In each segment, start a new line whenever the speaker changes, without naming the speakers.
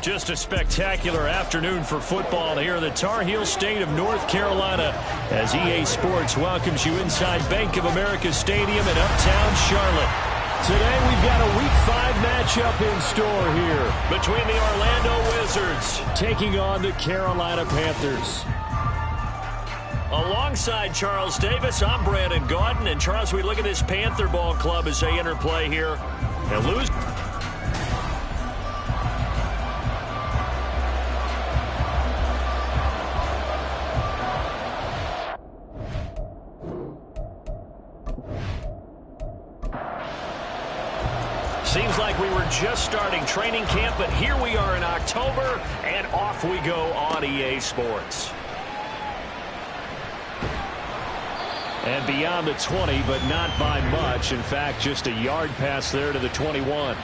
Just a spectacular afternoon for football here in the Tar Heel state of North Carolina as EA Sports welcomes you inside Bank of America Stadium in uptown Charlotte. Today we've got a Week 5 matchup in store here between the Orlando Wizards taking on the Carolina Panthers. Alongside Charles Davis, I'm Brandon Gaudin. And Charles, we look at this Panther ball club as they enter play here and lose. Seems like we were just starting training camp, but here we are in October, and off we go on EA Sports. And beyond the 20, but not by much. In fact, just a yard pass there to the 21.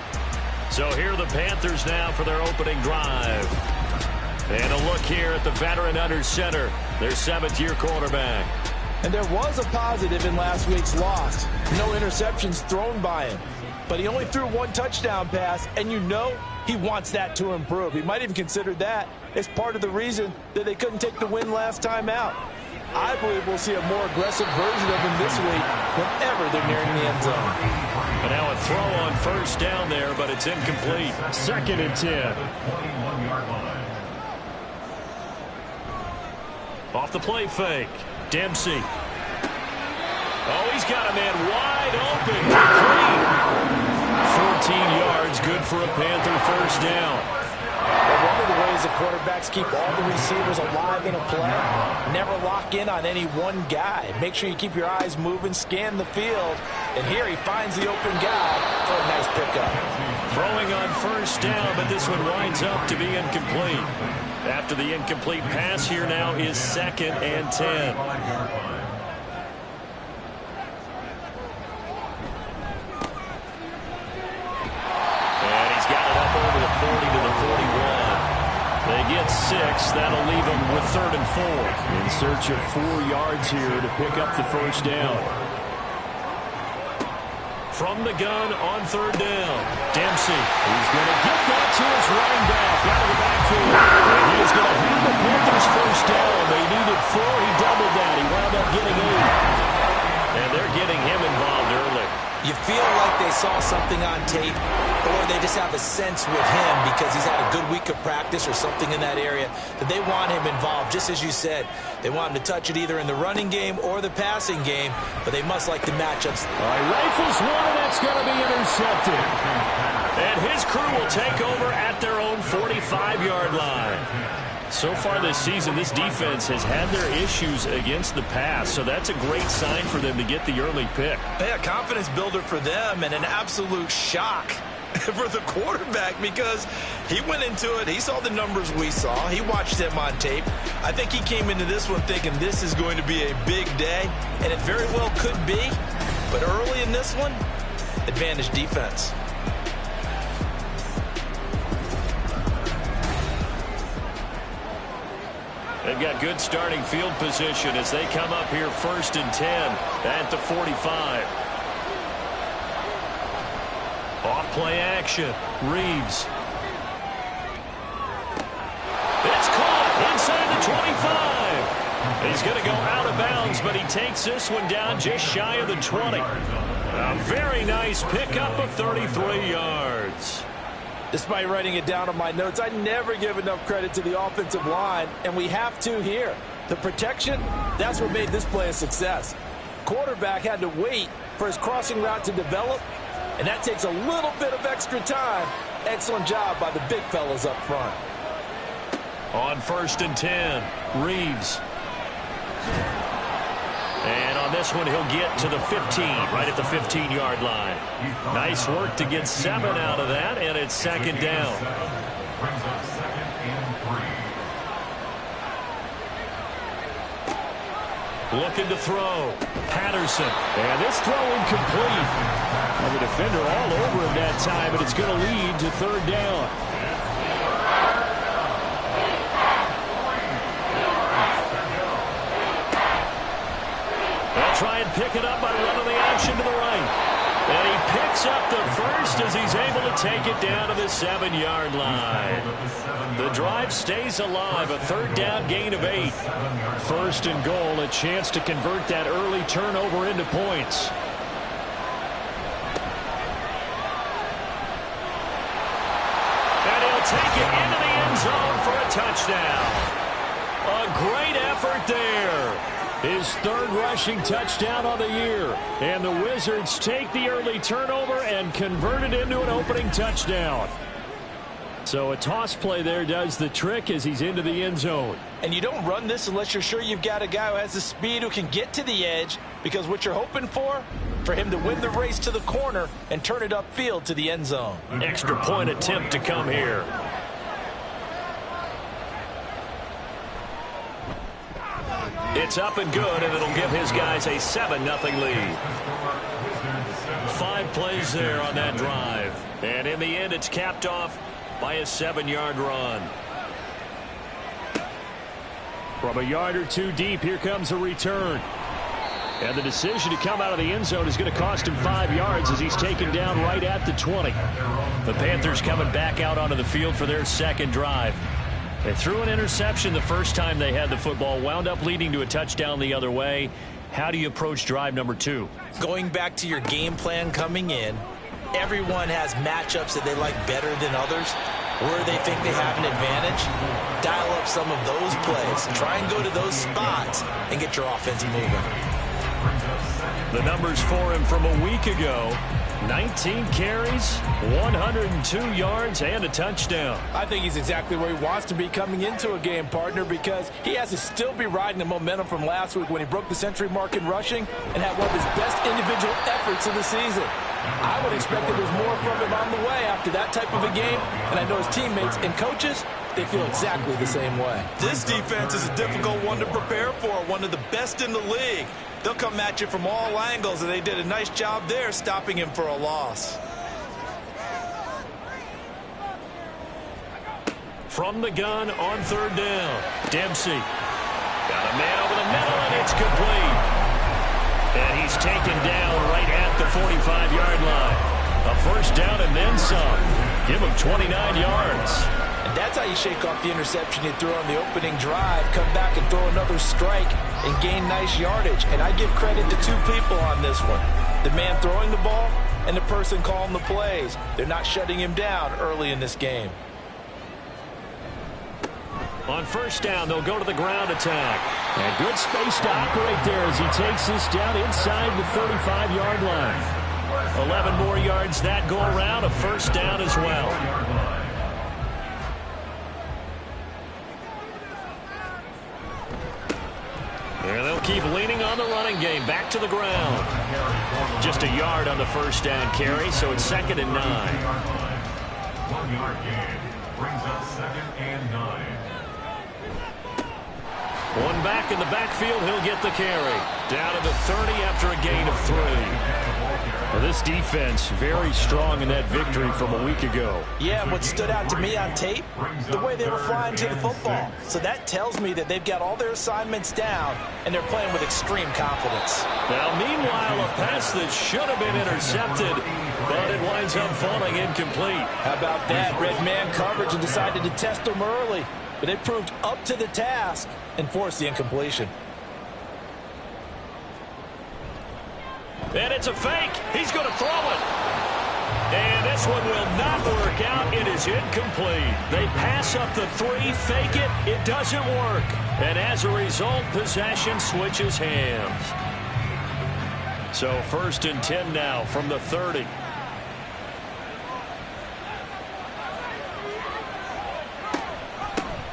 So here are the Panthers now for their opening drive. And a look here at the veteran under center, their 7th-year quarterback.
And there was a positive in last week's loss. No interceptions thrown by him. But he only threw 1 touchdown pass, and you know he wants that to improve. He might even consider that as part of the reason that they couldn't take the win last time out. I believe we'll see a more aggressive version of him this week whenever they're nearing the end zone.
And now a throw on first down there, but it's incomplete. 2nd and 10. Off the play fake. Dempsey. Oh, he's got a man wide open. Complete. 14 yards, good for a Panther first down.
But one of the ways the quarterbacks keep all the receivers alive in a play, never lock in on any one guy. Make sure you keep your eyes moving, scan the field, and here he finds the open guy for a nice pickup.
Throwing on first down, but this one winds up to be incomplete. After the incomplete pass, here now is 2nd and 10. Over the 40 to the 41. They get 6. That'll leave them with 3rd and 4. In search of 4 yards here to pick up the first down. From the gun on 3rd down. Dempsey. He's going to get that to his running back out of the backfield. And he is going to have the Panthers first down. They needed 4. He doubled that. He wound up getting 8. And they're getting him involved early.
You feel like they saw something on tape, or they just have a sense with him because he's had a good week of practice or something in that area that they want him involved. Just as you said, they want him to touch it either in the running game or the passing game, but they must like the matchups.
All right, rifles one, and that's going to be intercepted. And his crew will take over at their own 45-yard line. So far this season, this defense has had their issues against the pass, so that's a great sign for them to get the early pick.
Yeah, confidence builder for them and an absolute shock for the quarterback because he went into it. He saw the numbers we saw. He watched them on tape. I think he came into this one thinking this is going to be a big day, and it very well could be. But early in this one, advantage defense.
They've got good starting field position as they come up here 1st and 10 at the 45. Off play action. Reeves. It's caught inside the 25. He's going to go out of bounds, but he takes this one down just shy of the 20. A very nice pickup of 33 yards.
Despite writing it down on my notes, I never give enough credit to the offensive line, and we have to here. The protection, that's what made this play a success. Quarterback had to wait for his crossing route to develop, and that takes a little bit of extra time. Excellent job by the big fellas up front.
On 1st and 10, Reeves. And on this one, he'll get to the 15, right at the 15-yard line. Nice work to get 7 out of that, and it's 2nd down. Looking to throw. Patterson. And this throw incomplete. And the defender all over him that time, but it's going to lead to 3rd down. They'll try and pick it up by running the option to the right. And he picks up the first as he's able to take it down to the 7-yard line. The drive stays alive, a third down gain of 8. First and goal, a chance to convert that early turnover into points. And he'll take it into the end zone for a touchdown. A great effort there. His third rushing touchdown on the year. And the Wizards take the early turnover and convert it into an opening touchdown. So a toss play there does the trick as he's into the end zone.
And you don't run this unless you're sure you've got a guy who has the speed who can get to the edge, because what you're hoping for him to win the race to the corner and turn it upfield to the end zone.
Extra point attempt to come here. It's up and good, and it'll give his guys a 7-0 lead. 5 plays there on that drive. And in the end, it's capped off by a 7-yard run. From a yard or two deep, here comes a return. And the decision to come out of the end zone is going to cost him 5 yards as he's taken down right at the 20. The Panthers coming back out onto the field for their second drive. They threw an interception the first time they had the football, wound up leading to a touchdown the other way. How do you approach drive number 2?
Going back to your game plan coming in, everyone has matchups that they like better than others, where they think they have an advantage. Dial up some of those plays. Try and go to those spots and get your offense moving.
The numbers for him from a week ago: 19 carries, 102 yards, and a touchdown.
I think he's exactly where he wants to be coming into a game, partner, because he has to still be riding the momentum from last week when he broke the century mark in rushing and had one of his best individual efforts of the season. I would expect that there's more from him on the way after that type of a game, and I know his teammates and coaches, they feel exactly the same way.
This defense is a difficult one to prepare for, one of the best in the league. They'll come at you from all angles, and they did a nice job there stopping him for a loss.
From the gun on third down, Dempsey. Got a man over the middle, and it's complete. And he's taken down right at the 45-yard line. A first down and then some. Give him 29 yards.
And that's how you shake off the interception you threw on the opening drive, come back and throw another strike and gain nice yardage. And I give credit to 2 people on this one: the man throwing the ball and the person calling the plays. They're not shutting him down early in this game.
On first down, they'll go to the ground attack. And good space to operate there as he takes this down inside the 35-yard line. 11 more yards that go around, a first down as well. And they'll keep leaning on the running game. Back to the ground. Just a yard on the first down carry, so it's 2nd and 9.
1-yard gain brings up 2nd and 9.
One back in the backfield, he'll get the carry. Down to the 30 after a gain of 3. Well, this defense very strong in that victory from a week ago.
Yeah, what stood out to me on tape, the way they were flying to the football. So that tells me that they've got all their assignments down, and they're playing with extreme confidence.
Now, meanwhile, a pass that should have been intercepted, but it winds up falling incomplete.
How about that? Red man coverage and decided to test them early. But they proved up to the task and forced the incompletion.
And it's a fake. He's going to throw it. And this one will not work out. It is incomplete. They pass up the 3, fake it. It doesn't work. And as a result, possession switches hands. So 1st and 10 now from the 30.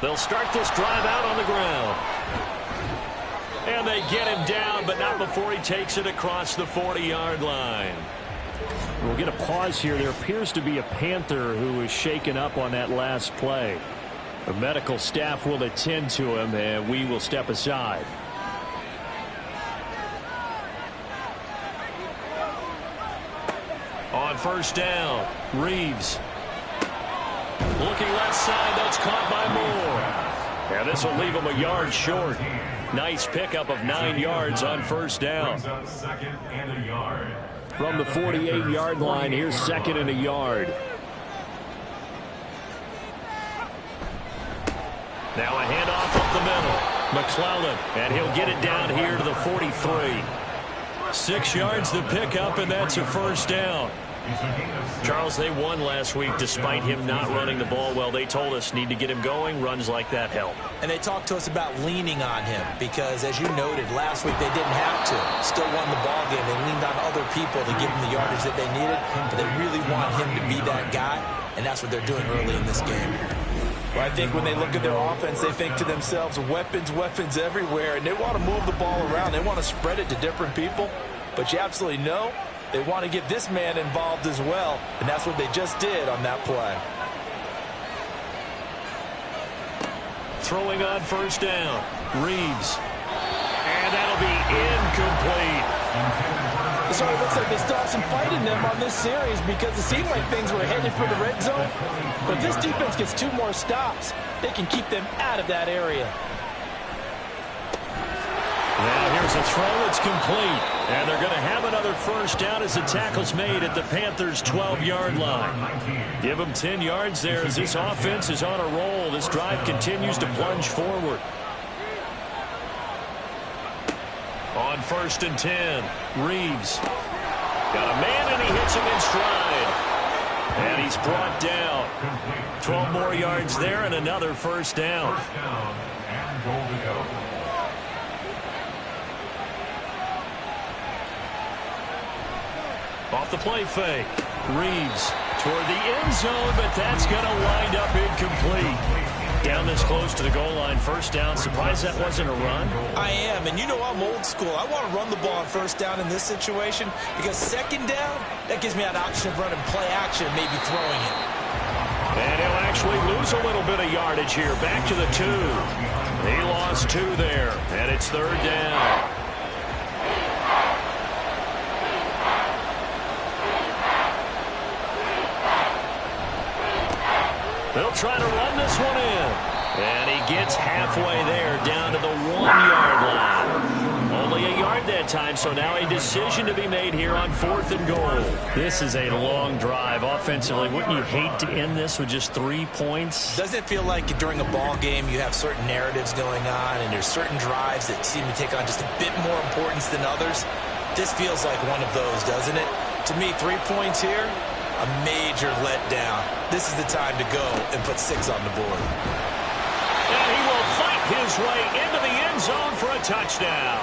They'll start this drive out on the ground. And they get him down, but not before he takes it across the 40-yard line. We'll get a pause here. There appears to be a Panther who is shaken up on that last play. The medical staff will attend to him, and we will step aside. On first down, Reeves. Looking left side, that's caught by Moore. And this will leave him a yard short. Nice pickup of 9 yards on first down. from the 48-yard line. Here's 2nd and a yard. Now a handoff up the middle. McClellan, and he'll get it down here to the 43. 6 yards to pick up, and that's a first down. Charles, they won last week despite him not running the ball well. They told us need to get him going. Runs like that help.
And they talked to us about leaning on him because, as you noted, last week they didn't have to. Still won the ball game. They leaned on other people to give them the yardage that they needed, but they really want him to be that guy, and that's what they're doing early in this game. Well, I think when they look at their offense, they think to themselves, weapons, weapons everywhere, and they want to move the ball around. They want to spread it to different people, but you absolutely know they want to get this man involved as well, and that's what they just did on that play.
Throwing on first down, Reeves. And that'll be incomplete.
So it looks like they still have some fight in them on this series because it seemed like things were headed for the red zone. But this defense gets 2 more stops. They can keep them out of that area.
Now here's a throw. It's complete. And they're going to have another first down as the tackle's made at the Panthers' 12-yard line. Give them 10 yards there as this offense is on a roll. This drive continues to plunge forward. On 1st and 10, Reeves. Got a man, and he hits him in stride. And he's brought down. 12 more yards there and another first down.
First down and goal to go.
Off the play fake. Reeves toward the end zone, but that's going to wind up incomplete. Down this close to the goal line, first down. Surprised that wasn't a run?
I am, and you know I'm old school. I want to run the ball on first down in this situation because second down, that gives me an option of running play action and maybe throwing it.
And he'll actually lose a little bit of yardage here. Back to the 2. He lost 2 there, and it's 3rd down. They'll try to run this one in. And he gets halfway there, down to the 1-yard line. Only a yard that time, so now a decision to be made here on 4th and goal. This is a long drive offensively. Wouldn't you hate to end this with just 3 points?
Doesn't it feel like during a ball game you have certain narratives going on and there's certain drives that seem to take on just a bit more importance than others? This feels like one of those, doesn't it? To me, 3 points here, a major letdown. This is the time to go and put 6 on the board.
And he will fight his way into the end zone for a touchdown.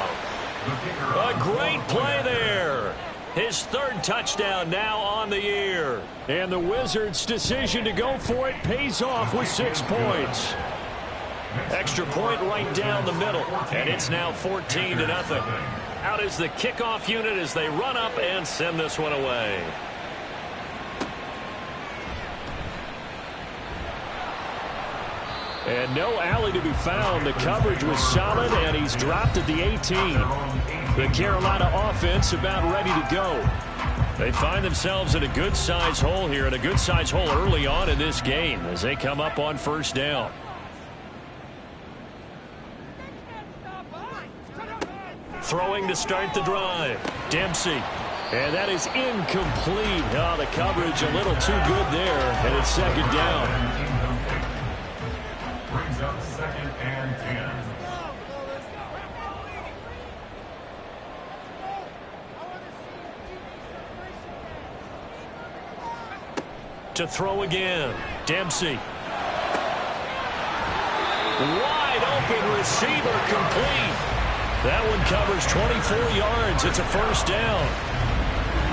A great play there. His 3rd touchdown now on the year. And the Wizards' decision to go for it pays off with 6 points. Extra point right down the middle. And it's now 14-0. Out is the kickoff unit as they run up and send this one away. And no alley to be found. The coverage was solid, and he's dropped at the 18. The Carolina offense about ready to go. They find themselves in a good-sized hole here, and a good-sized hole early on in this game as they come up on first down. Throwing to start the drive. Dempsey. And that is incomplete. Oh, the coverage a little too good there, and it's 2nd down.
Brings up 2nd and 10.
To throw again. Dempsey. Wide open receiver complete. That one covers 24 yards. It's a first down.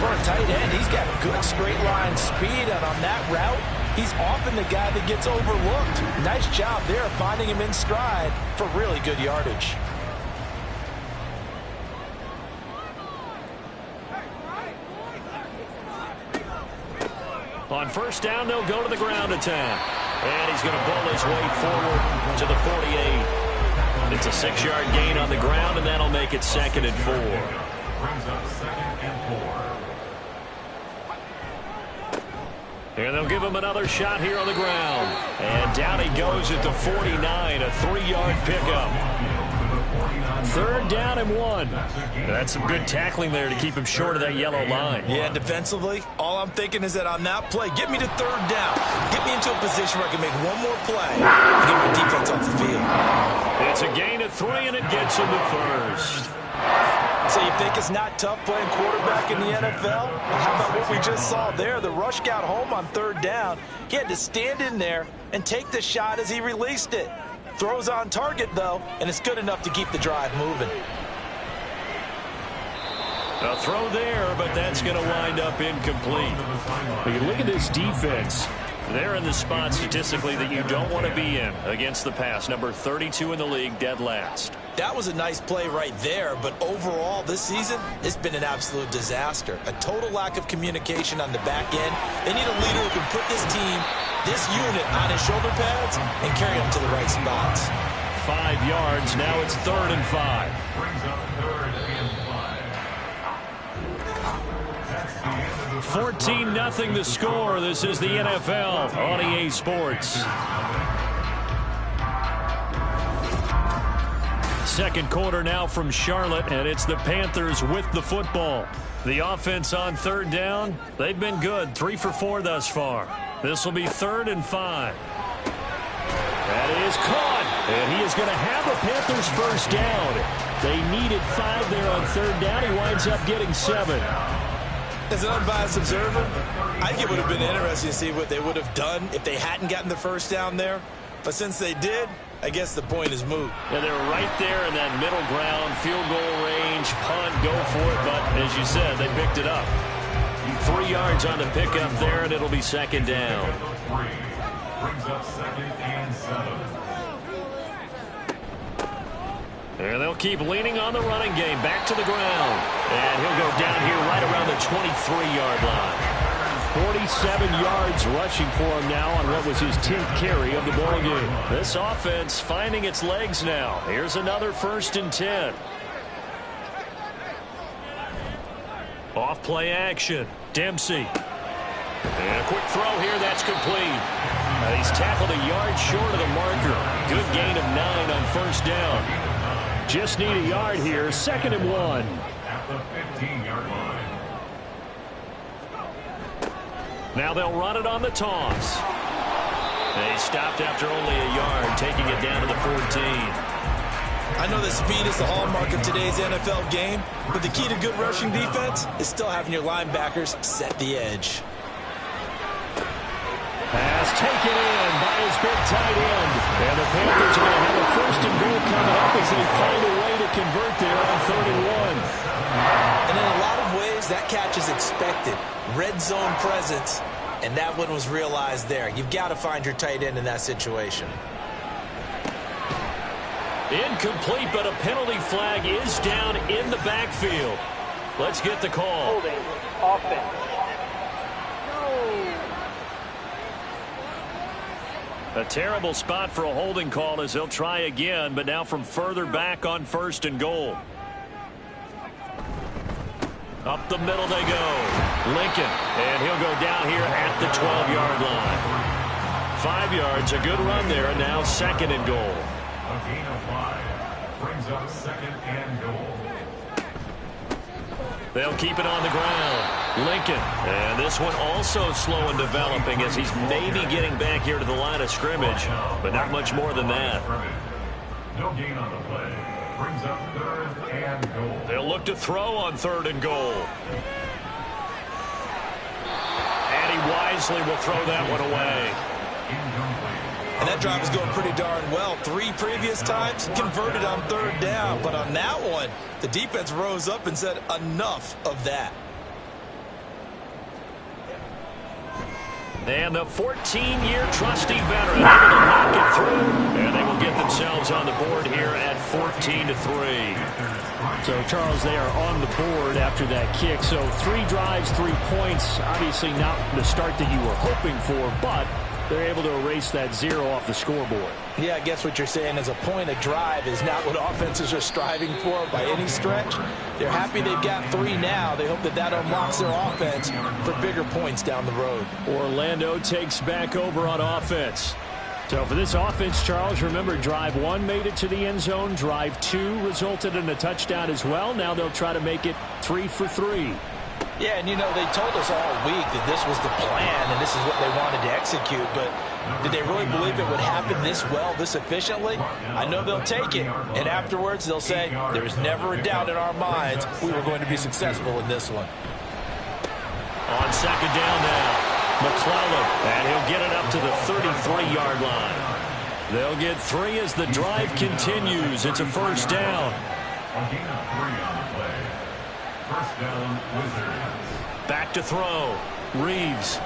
For a tight end, he's got good straight line speed, and on that route, he's often the guy that gets overlooked. Nice job there finding him in stride for really good yardage.
On first down, they'll go to the ground attack. And he's going to bowl his way forward to the 48. It's a 6-yard gain on the ground, and that'll make it 2nd and 4.
Brings up 2nd and 4.
And they'll give him another shot here on the ground. And down he goes at the 49, a 3-yard pickup. Third down and 1. That's some good tackling there to keep him short of that yellow line.
Yeah, defensively, all I'm thinking is that on that play, get me to third down. Get me into a position where I can make one more play and get my defense off the field.
It's a gain of 3, and it gets him to first.
So you think it's not tough playing quarterback in the NFL? Well, how about what we just saw there? The rush got home on third down. He had to stand in there and take the shot as he released it. Throws on target, though, and it's good enough to keep the drive moving.
A throw there, but that's going to wind up incomplete. You look at this defense. They're in the spot statistically that you don't want to be in against the pass. Number 32 in the league, dead last.
That was a nice play right there, but overall this season, it's been an absolute disaster. A total lack of communication on the back end. They need a leader who can put this team, this unit, on his shoulder pads and carry them to the right spots.
5 yards. Now it's 3rd and 5.
Brings up 3rd and 5.
14-0 the score. This is the NFL on EA Sports. Second quarter now from Charlotte, and it's the Panthers with the football. The offense on third down, they've been good. 3 for 4 thus far. This will be 3rd and 5. That is caught, and he is going to have the Panthers first down. They needed 5 there on third down. He winds up getting 7.
As an unbiased observer, I think it would have been interesting to see what they would have done if they hadn't gotten the first down there. But since they did, I guess the point is moot.
And they're right there in that middle ground, field goal range, punt, go for it. But as you said, they picked it up. 3 yards on the pickup there, and it'll be second down.
Brings up 2nd and 7.
And they'll keep leaning on the running game. Back to the ground. And he'll go down here right around the 23-yard line. 47 yards rushing for him now on what was his 10th carry of the ball game. This offense finding its legs now. Here's another 1st and 10. Off play action. Dempsey. And a quick throw here. That's complete. He's tackled a yard short of the marker. Good gain of 9 on first down. Just need a yard here. 2nd and 1.
At the 15-yard line.
Now they'll run it on the toss. They stopped after only a yard, taking it down to the 14.
I know that speed is the hallmark of today's NFL game, but the key to good rushing defense is still having your linebackers set the edge.
Pass taken in by his big tight end. And the Panthers are going to have a 1st and goal coming up as they find a way to convert there on 3rd and 1.
And in a lot of ways, that catch is expected. Red zone presence, and that one was realized there. You've got to find your tight end in that situation.
Incomplete, but a penalty flag is down in the backfield. Let's get the call.
Holding, offense.
A terrible spot for a holding call as they'll try again, but now from further back on 1st and goal. Up the middle they go. Lincoln, and he'll go down here at the 12-yard line. 5 yards, a good run there, and now 2nd and goal.
A gain of 5. Brings up 2nd and goal.
They'll keep it on the ground. Lincoln, and this one also slow in developing as he's maybe getting back here to the line of scrimmage, but not much more than that.
No gain on the play. Brings up 3rd and goal.
They'll look to throw on 3rd and goal. And he wisely will throw that one away.
Incomplete.
And that drive is going pretty darn well. 3 previous times, converted on 3rd down. But on that one, the defense rose up and said, enough of that.
And the 14-year trusty veteran able to knock it through. And they will get themselves on the board here at 14-3.
So, Charles, they are on the board after that kick. So 3 drives, 3 points. Obviously not the start that you were hoping for, but they're able to erase that 0 off the scoreboard.
Yeah, I guess what you're saying is a point of drive is not what offenses are striving for by any stretch. They're happy they've got 3 now. They hope that that unlocks their offense for bigger points down the road.
Orlando takes back over on offense.
So for this offense, Charles, remember drive 1 made it to the end zone. Drive 2 resulted in a touchdown as well. Now they'll try to make it 3 for 3.
Yeah, and you know, they told us all week that this was the plan and this is what they wanted to execute, but did they really believe it would happen this well, this efficiently? I know they'll take it, and afterwards they'll say, there was never a doubt in our minds we were going to be successful in this one.
On second down now, McClellan, and he'll get it up to the 33-yard line. They'll get 3 as the drive continues. It's a first down.
A gain of 3 on the play. First down, Wizards.
Back to throw. Reeves.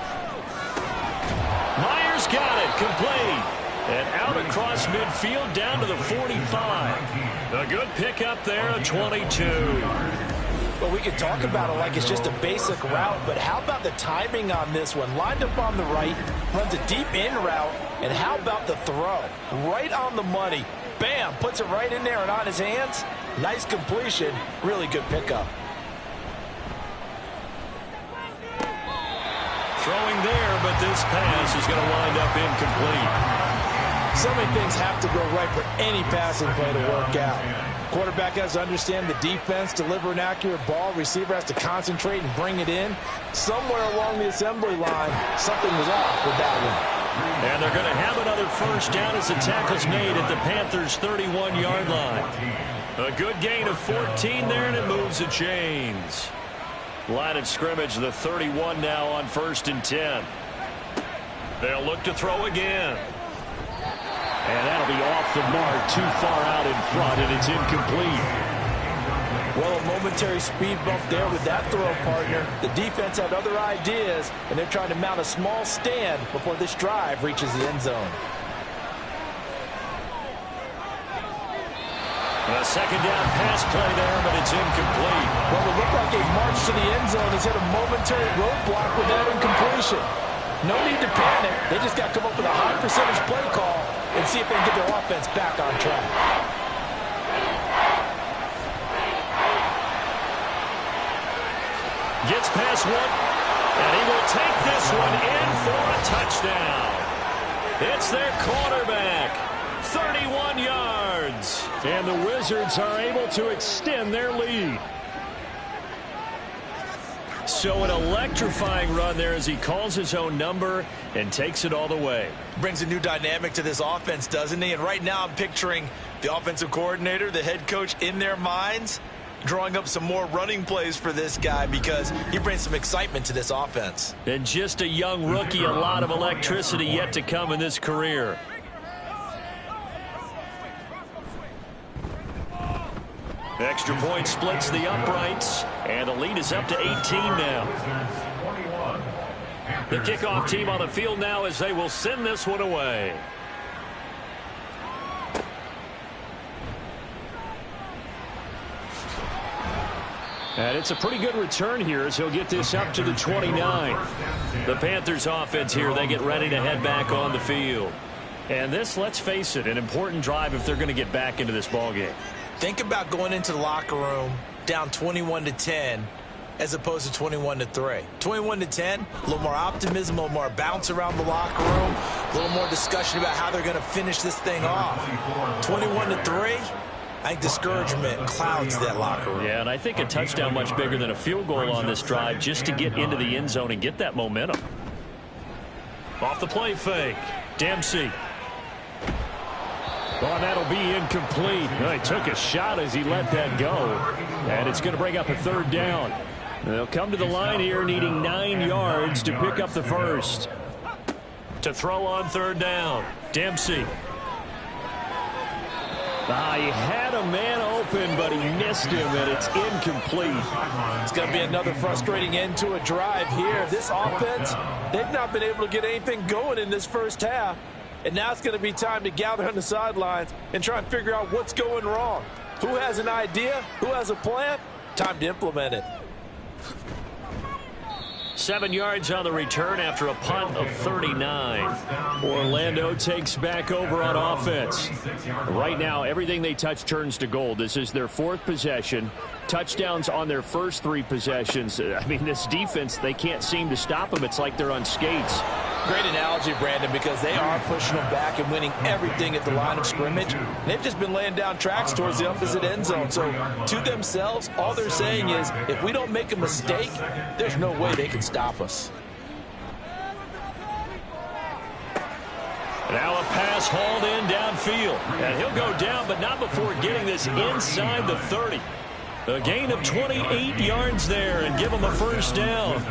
Myers got it. Complete. And out across midfield down to the 45. A good pickup there, a 22.
Well, we could talk about it like it's just a basic route, but how about the timing on this one? Lined up on the right, runs a deep in route, and how about the throw? Right on the money. Bam, puts it right in there and on his hands. Nice completion, really good pickup.
Throwing there, but this pass is going to wind up incomplete.
So many things have to go right for any passing play to work out. Quarterback has to understand the defense, deliver an accurate ball. Receiver has to concentrate and bring it in. Somewhere along the assembly line, something was off with that one.
And they're going to have another first down as the tackle's made at the Panthers' 31-yard line. A good gain of 14 there, and it moves the chains. Line of scrimmage, the 31 now on 1st and 10. They'll look to throw again. And that'll be off the mark, too far out in front, and it's incomplete.
Well, a momentary speed bump there with that throw, partner. The defense had other ideas, and they're trying to mount a small stand before this drive reaches the end zone.
A second down pass play there, but it's incomplete.
Well, it looked like a march to the end zone has hit a momentary roadblock with that incompletion. No need to panic. They just got to come up with a high percentage play call and see if they can get their offense back on track.
Gets past one, and he will take this one in for a touchdown. It's their quarterback, 31 yards.
And the Wizards are able to extend their lead.
So an electrifying run there as he calls his own number and takes it all the way.
Brings a new dynamic to this offense, doesn't he? And right now I'm picturing the offensive coordinator, the head coach in their minds, drawing up some more running plays for this guy because he brings some excitement to this offense.
And just a young rookie, a lot of electricity yet to come in this career. Extra point splits the uprights, and the lead is up to 18 now. The kickoff team on the field now as they will send this one away.
And it's a pretty good return here as he'll get this up to the 29.
The Panthers offense here, they get ready to head back on the field.
And this, let's face it, an important drive if they're going to get back into this ballgame.
Think about going into the locker room down 21-10 as opposed to 21-3. 21-10, a little more optimism, a little more bounce around the locker room, a little more discussion about how they're going to finish this thing off. 21-3, I think discouragement clouds that locker room.
Yeah, and I think a touchdown much bigger than a field goal on this drive just to get into the end zone and get that momentum. Off the play fake, Dempsey.
Well, that'll be incomplete. Well, he took a shot as he let that go. And it's going to bring up a third down. They'll come to the line here needing 9 yards to pick up the first.
To throw on third down, Dempsey.
He had a man open, but he missed him, and it's incomplete.
It's going to be another frustrating end to a drive here. This offense, they've not been able to get anything going in this first half. And now it's going to be time to gather on the sidelines and try and figure out what's going wrong. Who has an idea? Who has a plan? Time to implement it.
7 yards on the return after a punt of 39.
Orlando takes back over on offense. Right now, everything they touch turns to gold. This is their 4th possession. Touchdowns on their first 3 possessions. I mean, this defense, they can't seem to stop them. It's like they're on skates.
Great analogy, Brandon, because they are pushing them back and winning everything at the line of scrimmage. They've just been laying down tracks towards the opposite end zone. So to themselves, all they're saying is, if we don't make a mistake, there's no way they can stop us.
Now a pass hauled in downfield. And he'll go down, but not before getting this inside the 30. A gain of 28 yards there and give them a first down.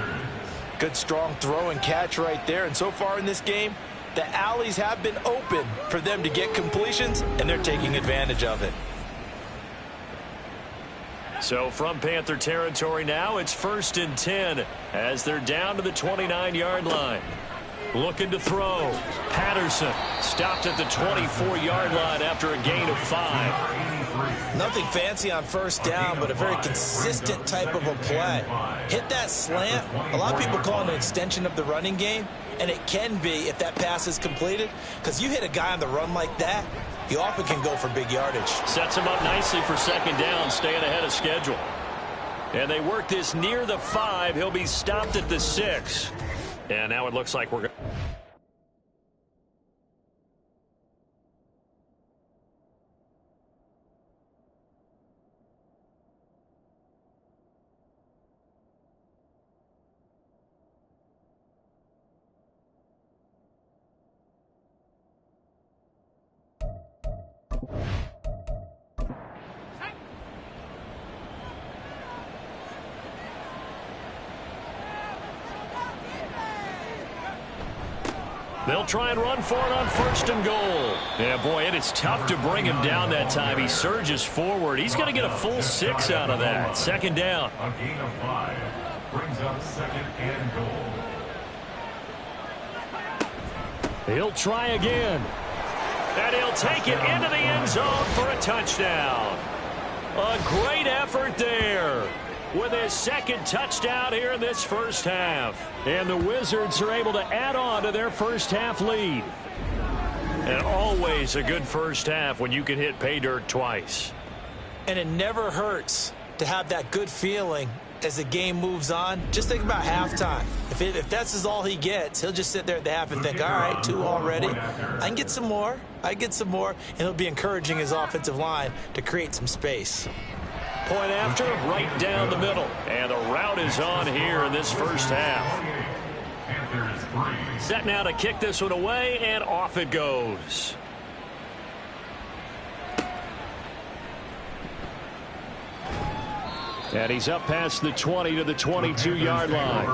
Good strong throw and catch right there. And so far in this game, the alleys have been open for them to get completions, and they're taking advantage of it.
So from Panther territory now, it's 1st and 10 as they're down to the 29-yard line. Looking to throw. Patterson stopped at the 24-yard line after a gain of 5.
Nothing fancy on first down, but a very consistent type of a play. Hit that slant. A lot of people call it an extension of the running game, and it can be if that pass is completed, because you hit a guy on the run like that, you often can go for big yardage.
Sets him up nicely for 2nd down, staying ahead of schedule. And they work this near the 5. He'll be stopped at the 6. And now it looks like we're going. They'll try and run for it on 1st and goal. Yeah, boy, it is tough to bring him down that time. He surges forward. He's going to get a full 6 out of that. 2nd down.
A gain of 5 brings up 2nd and goal.
He'll try again. And he'll take it into the end zone for a touchdown. A great effort there with his 2nd touchdown here in this first half. And the Wizards are able to add on to their first half lead. And always a good first half when you can hit pay dirt twice.
And it never hurts to have that good feeling as the game moves on. Just think about halftime. If that's all he gets, he'll just sit there at the half and think, all right, 2 already. I can get some more. And he'll be encouraging his offensive line to create some space.
Point after, right down the middle. And the route is on here in this first half. Set now to kick this one away, and off it goes. And he's up past the 20 to the 22-yard line.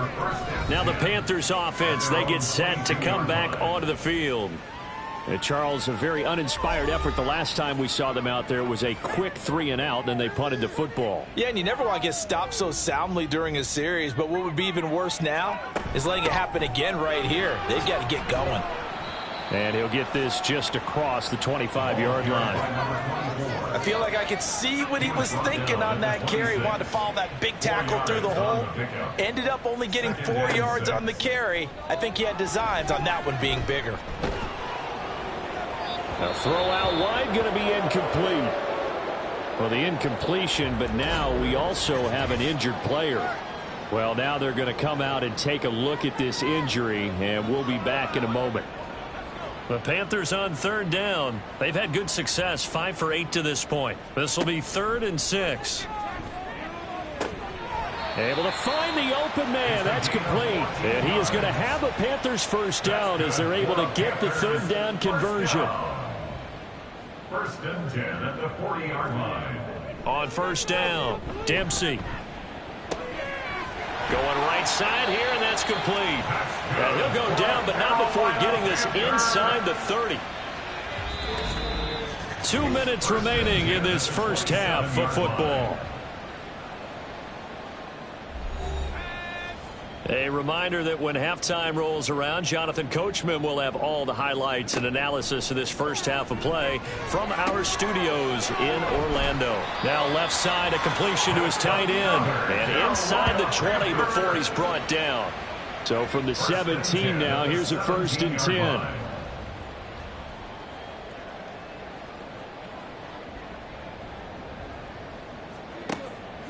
Now the Panthers offense, they get set to come back onto the field. And Charles, a very uninspired effort the last time we saw them out there. It was a quick 3-and-out, then they punted the football.
Yeah, and you never want to get stopped so soundly during a series, but what would be even worse now is letting it happen again right here. They've got to get going.
And he'll get this just across the 25-yard line.
I feel like I could see what he was thinking on that carry. Wanted to follow that big tackle through the hole. Ended up only getting 4 yards on the carry. I think he had designs on that one being bigger.
A throw out wide, going to be incomplete. Well, the incompletion, but now we also have an injured player. Well, now they're going to come out and take a look at this injury, and we'll be back in a moment. The Panthers on 3rd down. They've had good success, 5 for 8 to this point. This will be 3rd and 6. Able to find the open man. That's complete. And he is going to have a Panthers first down as they're able to get the 3rd down conversion.
1st and 10 at the 40-yard line.
On 1st down, Dempsey. Going right side here, and that's complete. And he'll go down, but not before getting this inside the 30. 2 minutes remaining in this first half of football. A reminder that when halftime rolls around, Jonathan Coachman will have all the highlights and analysis of this first half of play from our studios in Orlando. Now left side, a completion to his tight end. And inside the 20 before he's brought down. So from the 17 now, here's a 1st and 10.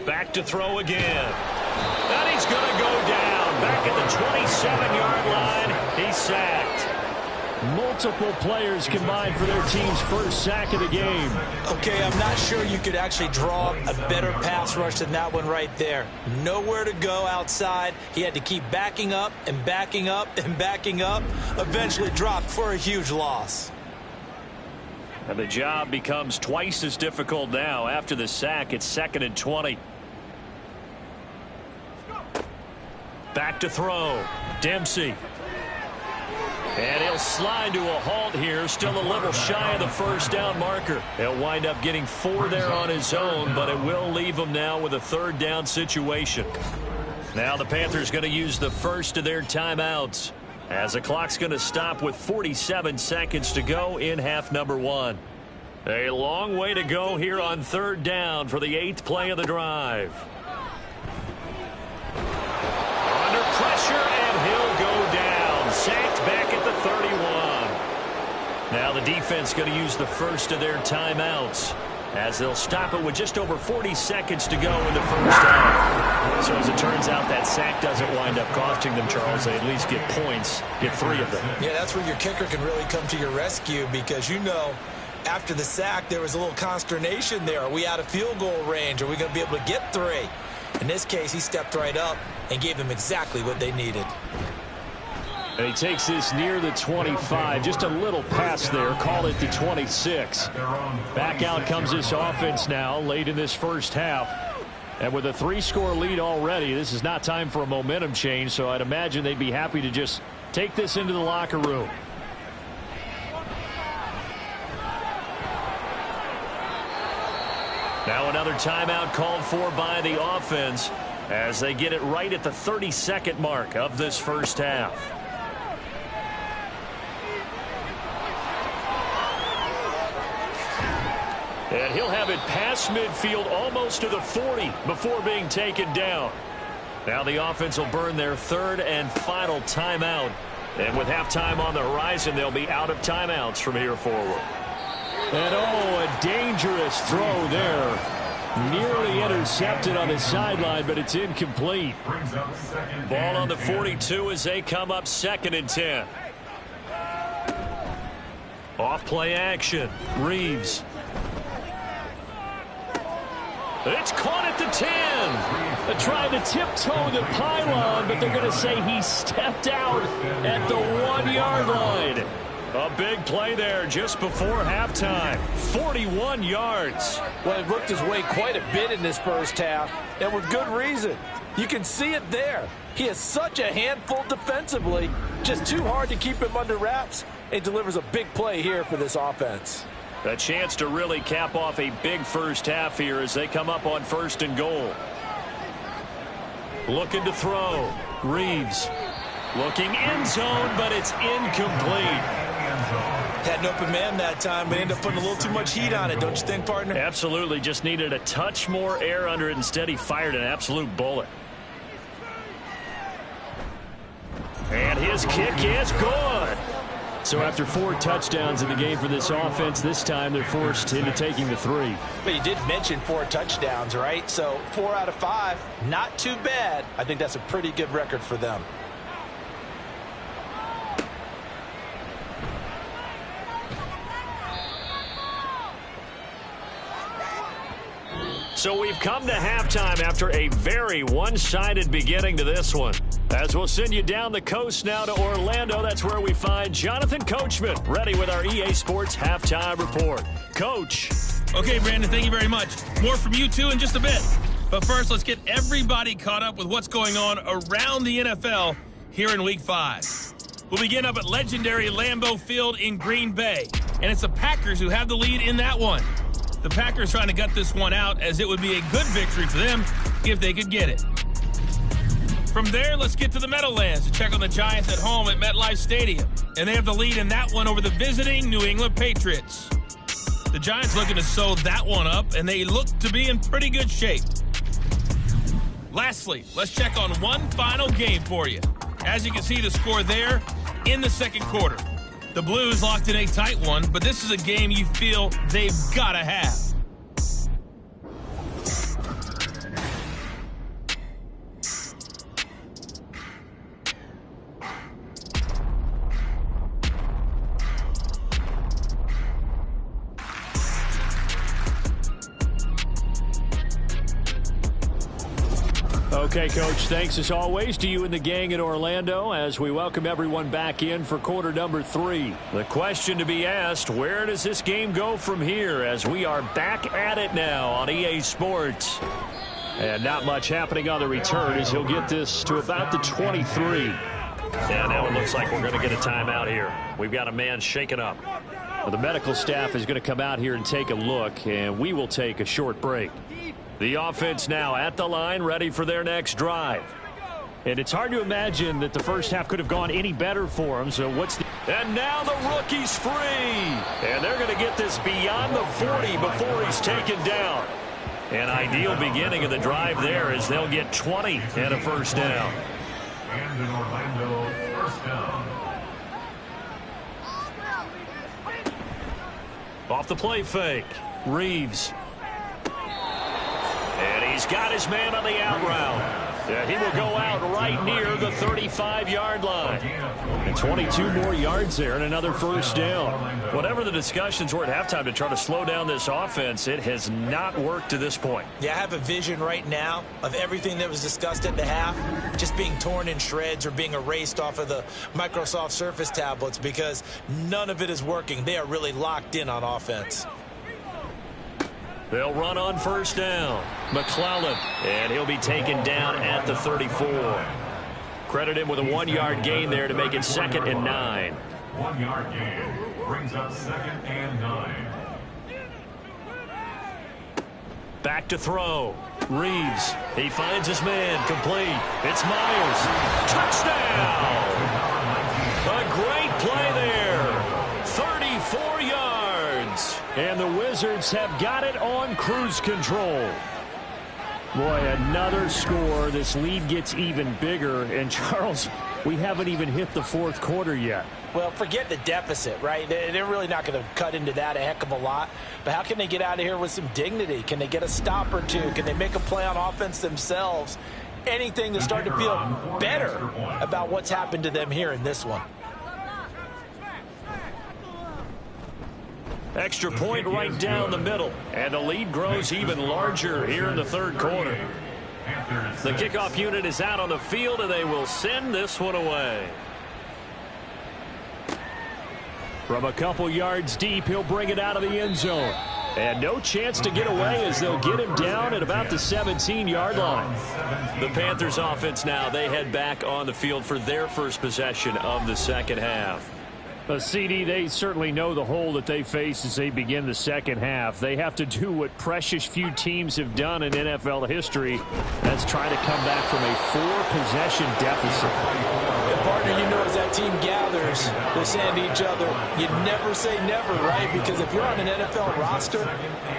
Back to throw again. And he's going to go down. Back at the 27-yard line. He's sacked. Multiple players combined for their team's first sack of the game.
Okay, I'm not sure you could actually draw a better pass rush than that one right there. Nowhere to go outside. He had to keep backing up and backing up and backing up. Eventually dropped for a huge loss.
And the job becomes twice as difficult now. After the sack, it's 2nd and 20. Back to throw. Dempsey. And he'll slide to a halt here. Still a little shy of the first down marker. He'll wind up getting 4 there on his own, but it will leave him now with a 3rd down situation. Now the Panthers going to use the first of their timeouts, as the clock's going to stop with 47 seconds to go in half number 1. A long way to go here on 3rd down for the 8th play of the drive. Under pressure, and he'll go down. Sacked back at the 31. Now the defense going to use the first of their timeouts, as they'll stop it with just over 40 seconds to go in the first half. So as it turns out, that sack doesn't wind up costing them, Charles. They at least get points, get 3 of them.
Yeah, that's where your kicker can really come to your rescue, because after the sack, there was a little consternation there. Are we out of field goal range? Are we going to be able to get 3? In this case, he stepped right up and gave them exactly what they needed.
And he takes this near the 25. Just a little pass there. Call it the 26. Back out comes this offense now late in this first half. And with a 3-score lead already, this is not time for a momentum change, so I'd imagine they'd be happy to just take this into the locker room. Now another timeout called for by the offense, as they get it right at the 32nd mark of this first half. And he'll have it past midfield, almost to the 40, before being taken down. Now the offense will burn their 3rd and final timeout. And with halftime on the horizon, they'll be out of timeouts from here forward. And a dangerous throw there. Nearly intercepted on the sideline, but it's incomplete. Ball on the 42 as they come up 2nd and 10. Off play action. Reeves. It's caught at the 10. They're trying to tiptoe the pylon, but they're going to say he stepped out at the 1-yard line. A big play there just before halftime. 41 yards.
Well, he worked his way quite a bit in this first half, and with good reason. You can see it there. He is such a handful defensively. Just too hard to keep him under wraps, and delivers a big play here for this offense.
A chance to really cap off a big first half here as they come up on 1st and goal. Looking to throw. Reeves. Looking end zone, but it's incomplete.
Had an open man that time, but ended up putting a little too much heat on it, don't you think, partner?
Absolutely. Just needed a touch more air under it. Instead, he fired an absolute bullet. And his kick is good. So after 4 touchdowns in the game for this offense, this time they're forced into taking the 3.
But you did mention 4 touchdowns, right? So 4 out of 5, not too bad. I think that's a pretty good record for them.
So we've come to halftime after a very one-sided beginning to this one. As we'll send you down the coast now to Orlando, that's where we find Jonathan Coachman, ready with our EA Sports Halftime Report. Coach.
Okay, Brandon, thank you very much. More from you, too, in just a bit. But first, let's get everybody caught up with what's going on around the NFL here in Week 5. We'll begin up at legendary Lambeau Field in Green Bay. And it's the Packers who have the lead in that one. The Packers trying to gut this one out, as it would be a good victory for them if they could get it. From there, let's get to the Meadowlands to check on the Giants at home at MetLife Stadium. And they have the lead in that one over the visiting New England Patriots. The Giants looking to sew that one up, and they look to be in pretty good shape. Lastly, let's check on one final game for you. As you can see, the score there in the second quarter. The Blues locked in a tight one, but this is a game you feel they've got to have.
Okay, Coach, thanks as always to you and the gang in Orlando as we welcome everyone back in for quarter number 3.
The question to be asked, where does this game go from here as we are back at it now on EA Sports?
And not much happening on the return as he'll get this to about the 23.
Yeah, now it looks like we're going to get a timeout here. We've got a man shaken up.
Well, the medical staff is going to come out here and take a look, and we will take a short break.
The offense now at the line, ready for their next drive.
And it's hard to imagine that the first half could have gone any better for them. So what's the...
And now the rookie's free. And they're going to get this beyond the 40 before he's taken down. An ideal beginning of the drive there as they'll get 20 and a first down.
And an Orlando first down.
Off the play fake. Reeves. And he's got his man on the out route. Yeah, he will go out right near the 35-yard line.
And 22 more yards there and another first down.
Whatever the discussions were at halftime to try to slow down this offense, it has not worked to this point.
Yeah, I have a vision right now of everything that was discussed at the half just being torn in shreds or being erased off of the Microsoft Surface tablets because none of it is working. They are really locked in on offense.
They'll run on first down. McClellan, and he'll be taken down at the 34. Credit him with a 1-yard gain there to make it 2nd and 9.
1-yard gain brings up 2nd and 9.
Back to throw. Reeves, he finds his man, complete. It's Myers. Touchdown! A great play there. 34 yards.
And the Wizards have got it on cruise control. Boy, another score. This lead gets even bigger. And, Charles, we haven't even hit the fourth quarter yet.
Well, forget the deficit, right? They're really not going to cut into that a heck of a lot. But how can they get out of here with some dignity? Can they get a stop or two? Can they make a play on offense themselves? Anything to start to feel better about what's happened to them here in this one.
Extra point right down the middle. And the lead grows even larger here in the third quarter. The kickoff unit is out on the field, and they will send this one away.
From a couple yards deep, he'll bring it out of the end zone. And no chance to get away as they'll get him down at about the 17-yard line.
The Panthers offense now, they head back on the field for their first possession of the second half.
CD, they certainly know the hole that they face as they begin the second half. They have to do what precious few teams have done in NFL history. That's try to come back from a 4-possession deficit.
And partner, you know, as that team gathers, they're saying to each other, you never say never, right? Because if you're on an NFL roster,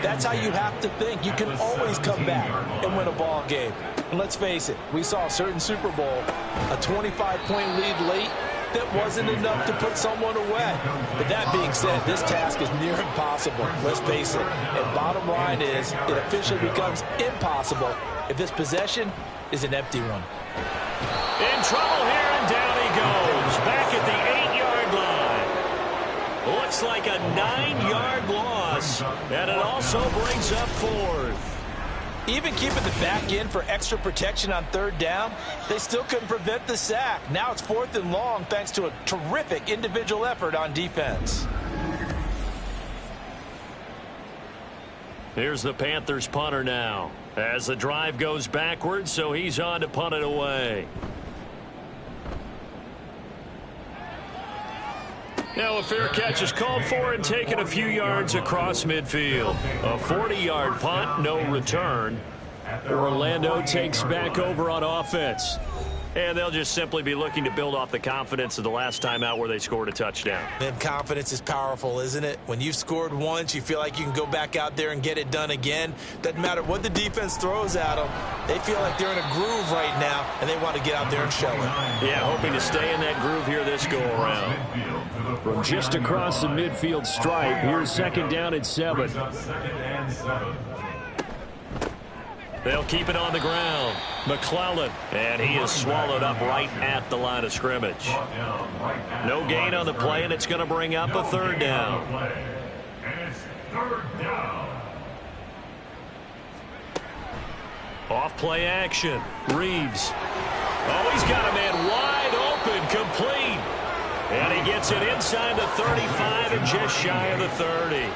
that's how you have to think. You can always come back and win a ball game. And let's face it, we saw a certain Super Bowl, a 25-point lead late, that wasn't enough to put someone away. But that being said, this task is near impossible. Let's face it. And bottom line is, it officially becomes impossible if this possession is an empty one.
In trouble here, and down he goes. Back at the 8-yard line. Looks like a 9-yard loss. And it also brings up 4th.
Even keeping the back in for extra protection on third down, they still couldn't prevent the sack. Now it's 4th and long thanks to a terrific individual effort on defense.
Here's the Panthers punter now. As the drive goes backwards, so he's on to punt it away. Now a fair catch is called for and taken a few yards across midfield. A 40-yard punt, no return.
Orlando takes back over on offense.
And they'll just simply be looking to build off the confidence of the last time out where they scored a touchdown.
And confidence is powerful, isn't it? When you've scored once, you feel like you can go back out there and get it done again. Doesn't matter what the defense throws at them. They feel like they're in a groove right now, and they want to get out there and show it.
Yeah, hoping to stay in that groove here this go-around.
From just across the midfield stripe, here's 2nd down and 7.
They'll keep it on the ground. McClellan, and he is swallowed up right at the line of scrimmage. No gain on the play, and it's going to bring up a 3rd down. Off play action. Reeves. Oh, he's got a man wide open, complete. And he gets it inside the 35 and just shy of the 30.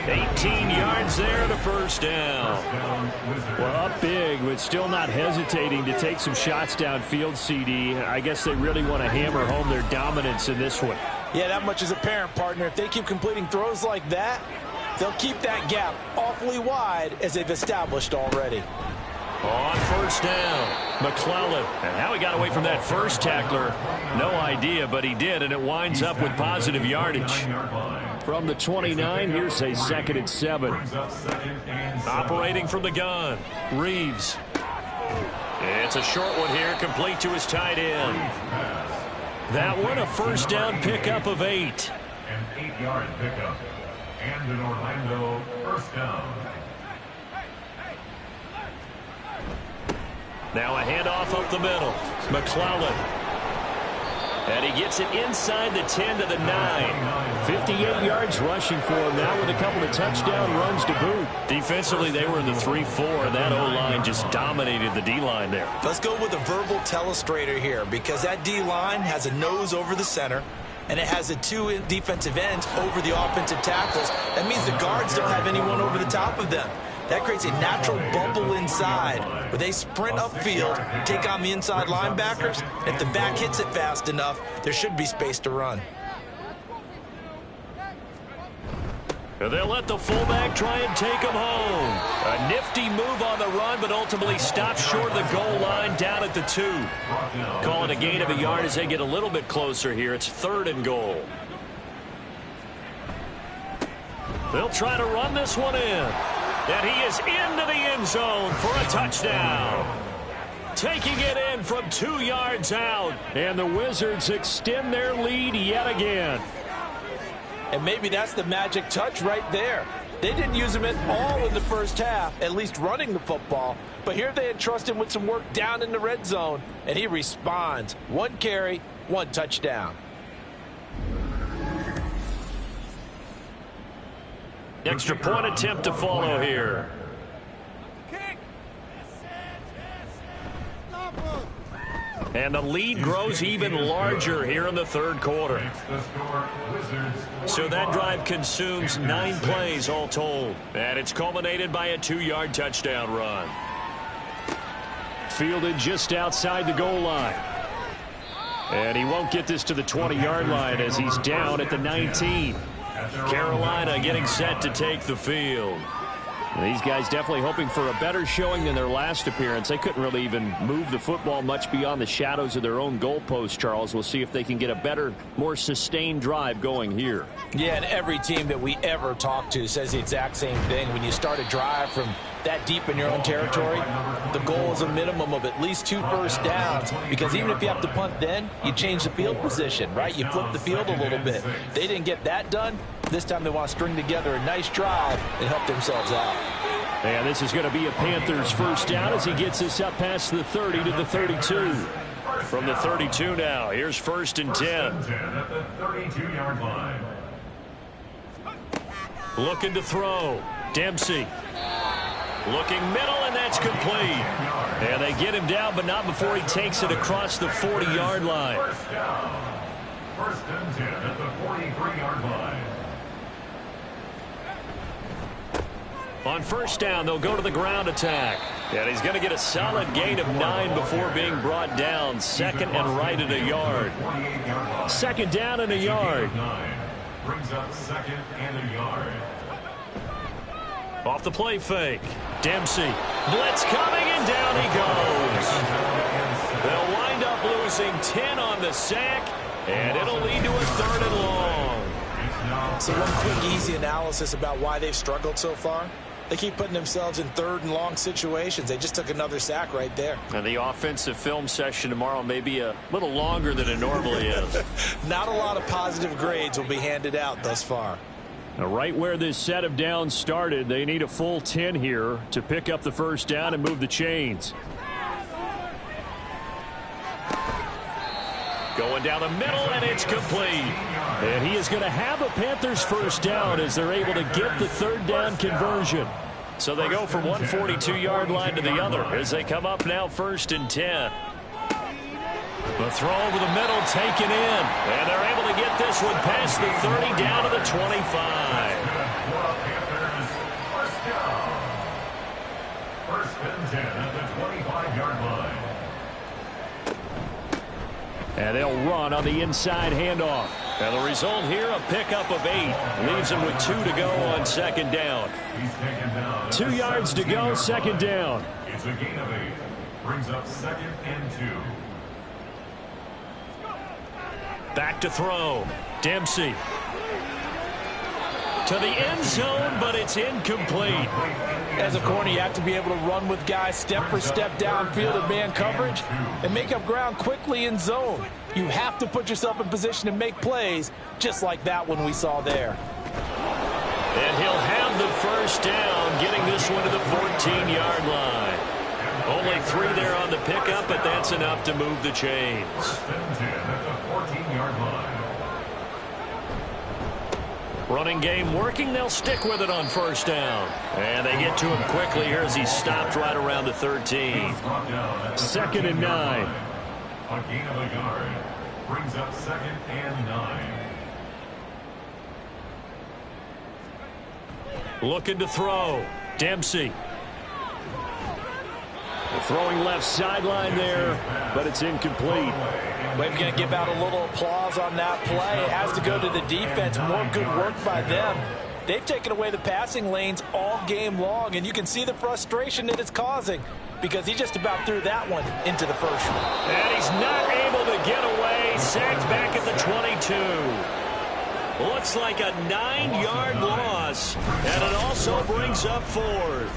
18 yards there to first down.
Well, up big, but still not hesitating to take some shots downfield, CD. I guess they really want to hammer home their dominance in this one.
Yeah, that much is apparent, partner. If they keep completing throws like that, they'll keep that gap awfully wide as they've established already.
On first down, McClellan. And how he got away from that first tackler, no idea, but he did, and it winds up with positive yardage.
From the 29, here's a 2nd and 7.
Operating from the gun, Reeves. It's a short one here, complete to his tight end. That one a first down pickup of 8.
An 8-yard pickup. And an Orlando first down.
Now a handoff up the middle. McClellan. And he gets it inside the 10 to the 9.
58 yards rushing for him now with a couple of touchdown runs to boot.
Defensively, they were in the 3-4, and that O-line just dominated the D-line there.
Let's go with a verbal telestrator here, because that D-line has a nose over the center, and it has the 2 defensive ends over the offensive tackles. That means the guards don't have anyone over the top of them. That creates a natural bubble inside where they sprint upfield, take on the inside linebackers. If the back hits it fast enough, there should be space to run.
And they'll let the fullback try and take him home. A nifty move on the run, but ultimately stops short of the goal line down at the 2. Call it a gain of a yard as they get a little bit closer here. It's 3rd and goal. They'll try to run this one in. And he is into the end zone for a touchdown. Taking it in from 2 yards out.
And the Wizards extend their lead yet again.
And maybe that's the magic touch right there. They didn't use him at all in the first half, at least running the football. But here they entrust him with some work down in the red zone, and he responds. 1 carry, 1 touchdown.
Extra point attempt to follow here. And the lead grows even larger here in the 3rd quarter. So that drive consumes 9 plays all told. And it's culminated by a 2-yard touchdown run.
Fielded just outside the goal line. And he won't get this to the 20-yard line as he's down at the 19.
Carolina getting set to take the field.
These guys definitely hoping for a better showing than their last appearance. They couldn't really even move the football much beyond the shadows of their own goalpost, Charles. We'll see if they can get a better, more sustained drive going here.
Yeah, and every team that we ever talk to says the exact same thing. When you start a drive from that deep in your own territory, the goal is a minimum of at least 2 first downs, because even if you have to punt then, you change the field position, right? You flip the field a little bit. They didn't get that done. This time they want to string together a nice drive and help themselves out.
And this is going to be a Panthers first down as he gets this up past the 30 to the 32.
From the 32 now, here's 1st and 10.
At the 32-yard line.
Looking to throw. Dempsey. Looking middle, and that's complete. And they get him down, but not before he takes it across the 40-yard line.
First down. 1st and 10 at the 43-yard line.
On first down, they'll go to the ground attack. And he's going to get a solid gain of 9 before being brought down. 2nd and right at a yard.
2nd down and a yard.
Brings up 2nd and a yard.
Off the play fake. Dempsey. Blitz coming, and down he goes. They'll wind up losing 10 on the sack, and it'll lead to a 3rd and long.
So one quick, easy analysis about why they've struggled so far. They keep putting themselves in 3rd and long situations. They just took another sack right there.
And the offensive film session tomorrow may be a little longer than it normally is.
Not a lot of positive grades will be handed out thus far.
Now, right where this set of downs started, they need a full 10 here to pick up the first down and move the chains.
Going down the middle, and it's complete.
And he is going to have a Panthers first down as they're able to get the 3rd down conversion.
So they go from one 42-yard line to the other as they come up now 1st and 10. The throw over the middle taken in. And they're able to get this one past the 30 down to the 25.
First and 10 at the 25-yard line.
And they'll run on the inside handoff. And the result here, a pickup of 8. Leaves them with 2 to go on 2nd down. 2 yards to go, 2nd down.
It's a gain of 8. Brings up 2nd and 2.
Back to throw. Dempsey. To the end zone, but it's incomplete.
As a corner, you have to be able to run with guys step for step downfield in man coverage and make up ground quickly in zone. You have to put yourself in position to make plays just like that one we saw there.
And he'll have the 1st down, getting this one to the 14-yard line. Only 3 there on the pickup, but that's enough to move the chains.
First and 10 at the 14-yard line.
Running game working. They'll stick with it on 1st down. And they get to him quickly here as he stopped right around the 13. 2nd and 9.
A gain of a yard. Brings up 2nd and 9.
Looking to throw. Dempsey. Throwing left sideline there, but it's incomplete.
We're going to give out a little applause on that play. It has to go to the defense. More good work by them. They've taken away the passing lanes all game long, and you can see the frustration that it's causing because he just about threw that one into the first one.
And he's not able to get away. Sacked back at the 22. Looks like a 9-yard loss, and it also brings up 4th.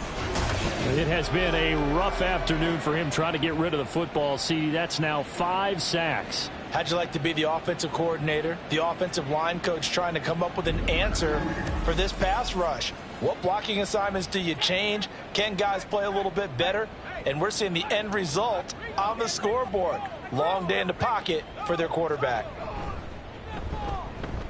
It has been a rough afternoon for him trying to get rid of the football. See, that's now 5 sacks.
How'd you like to be the offensive coordinator, the offensive line coach trying to come up with an answer for this pass rush? What blocking assignments do you change? Can guys play a little bit better? And we're seeing the end result on the scoreboard. Long day in the pocket for their quarterback.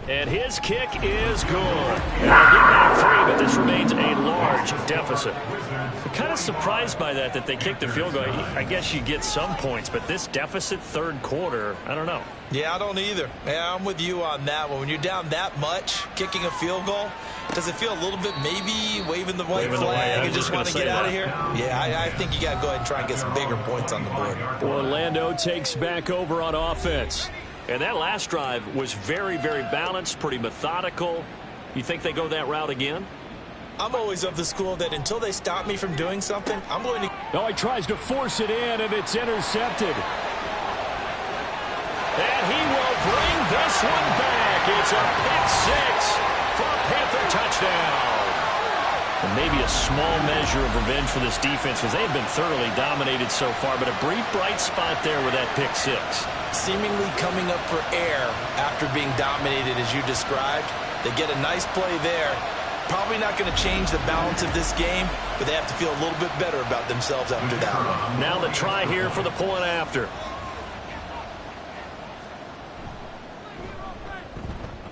And his kick is good. And they'll get back 3, but this remains a large deficit. I'm kind of surprised by that they kicked the field goal. I guess you get some points, but this deficit 3rd quarter, I don't know.
Yeah, I don't either. Yeah, I'm with you on that one. When you're down that much, kicking a field goal, does it feel a little bit maybe waving the white flag and just want to get out of here? Yeah, I think you got to go ahead and try and get some bigger points on the board.
Orlando takes back over on offense. And that last drive was very, very balanced, pretty methodical. You think they go that route again?
I'm always of the school that until they stop me from doing something, I'm going to...
No, he tries to force it in, and it's intercepted.
And he will bring this one back. It's a pick 6 for a Panther touchdown. And maybe a small measure of revenge for this defense because they have been thoroughly dominated so far, but a brief bright spot there with that pick 6.
Seemingly coming up for air after being dominated as you described. They get a nice play there. Probably not going to change the balance of this game, but they have to feel a little bit better about themselves after that one.
Now the try here for the point after.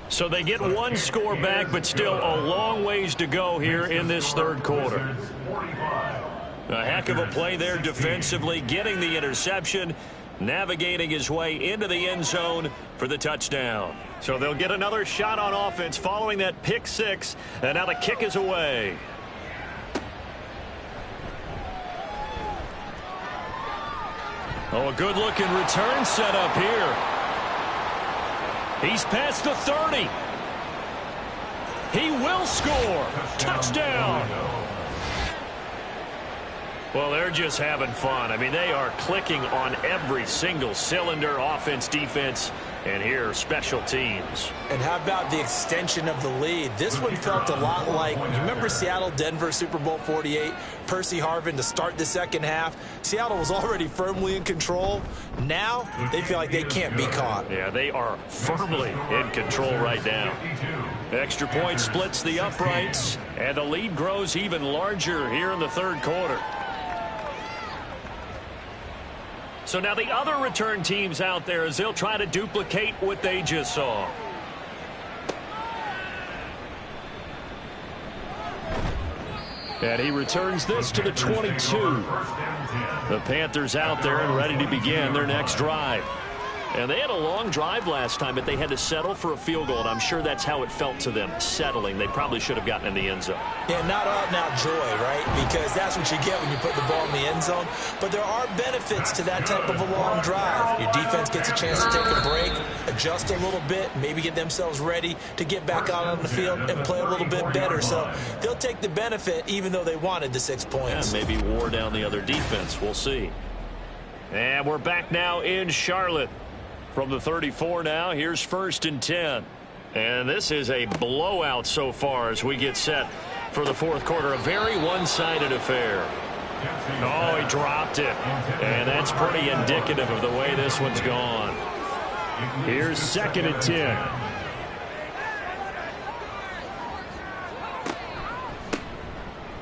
So they get 1 score back, but still a long ways to go here in this 3rd quarter. A heck of a play there defensively, getting the interception, navigating his way into the end zone for the touchdown. So they'll get another shot on offense following that pick 6, and now the kick is away. Oh, a good-looking return set up here. He's past the 30. He will score. Touchdown. Well, they're just having fun. I mean, they are clicking on every single cylinder, offense, defense, and here, special teams.
And how about the extension of the lead? This one felt a lot like, you remember Seattle-Denver Super Bowl 48? Percy Harvin to start the second half. Seattle was already firmly in control. Now, they feel like they can't be caught.
Yeah, they are firmly in control right now. Extra point splits the uprights, and the lead grows even larger here in the 3rd quarter. So now the other return teams out there as they'll try to duplicate what they just saw. And he returns this to the 22. The Panthers out there and ready to begin their next drive. And they had a long drive last time, but they had to settle for a field goal, and I'm sure that's how it felt to them, settling. They probably should have gotten in the end zone.
Yeah, not out-and-out joy, right? Because that's what you get when you put the ball in the end zone. But there are benefits to that type of a long drive. Your defense gets a chance to take a break, adjust a little bit, maybe get themselves ready to get back out on the field and play a little bit better. So they'll take the benefit even though they wanted the 6 points.
Yeah, maybe wore down the other defense. We'll see. And we're back now in Charlotte. From the 34 now, here's 1st and 10. And this is a blowout so far as we get set for the fourth quarter. A very one-sided affair. Oh, he dropped it. And that's pretty indicative of the way this one's gone. Here's 2nd and 10.